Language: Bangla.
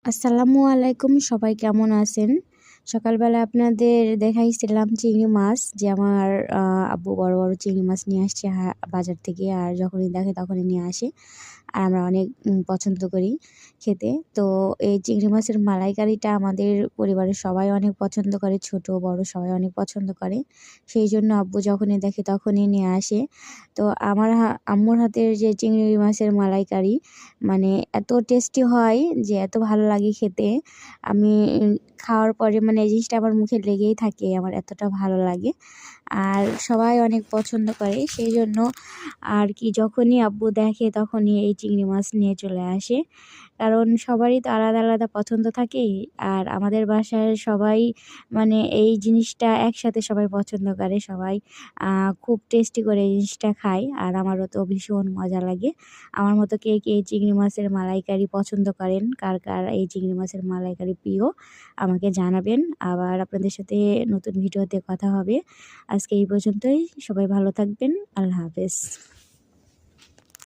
আসসালামু আলাইকুম, সবাই কেমন আছেন? সকালবেলা আপনাদের দেখাইছিলাম চিংড়ি মাছ, যে আমার আব্বু বড় বড় চিংড়ি মাছ নিয়ে আসছে বাজার থেকে। আর যখনই দেখে তখনই নিয়ে আসে। আর আমরা অনেক পছন্দ করি খেতে। তো এই চিংড়ি মাছের মালাইকারিটা আমাদের পরিবারের সবাই অনেক পছন্দ করে, ছোট বড় সবাই অনেক পছন্দ করে। সেই জন্য আব্বু যখনই দেখে তখনই নিয়ে আসে। তো আমার আম্মুর হাতের যে চিংড়ি মাছের মালাইকারি মানে এত টেস্টি হয় যে এত ভালো লাগে খেতে। আমি খাওয়ার পরে মানে এই জিনিসটা আমার মুখে লেগেই থাকে, আমার এতটা ভালো লাগে। আর সবাই অনেক পছন্দ করে, সেই জন্য আর কি যখনই আব্বু দেখে তখনই এই চিংড়ি মাছ নিয়ে চলে আসে। কারণ সবারই তো আলাদা আলাদা পছন্দ থাকে। আর আমাদের বাসায় সবাই মানে এই জিনিসটা একসাথে সবাই পছন্দ করে, সবাই খুব টেস্টি করে এই জিনিসটা খায়। আর আমারও তো ভীষণ মজা লাগে। আমার মতো কে কে এই চিংড়ি মাছের মালাইকারি পছন্দ করেন, কার কার এই চিংড়ি মাছের মালাইকারি প্রিয় আমাকে জানাবেন। আবার আপনাদের সাথে নতুন ভিডিওতে কথা হবে। আজকে এই পর্যন্তই, সবাই ভালো থাকবেন। আল্লাহ হাফেজ।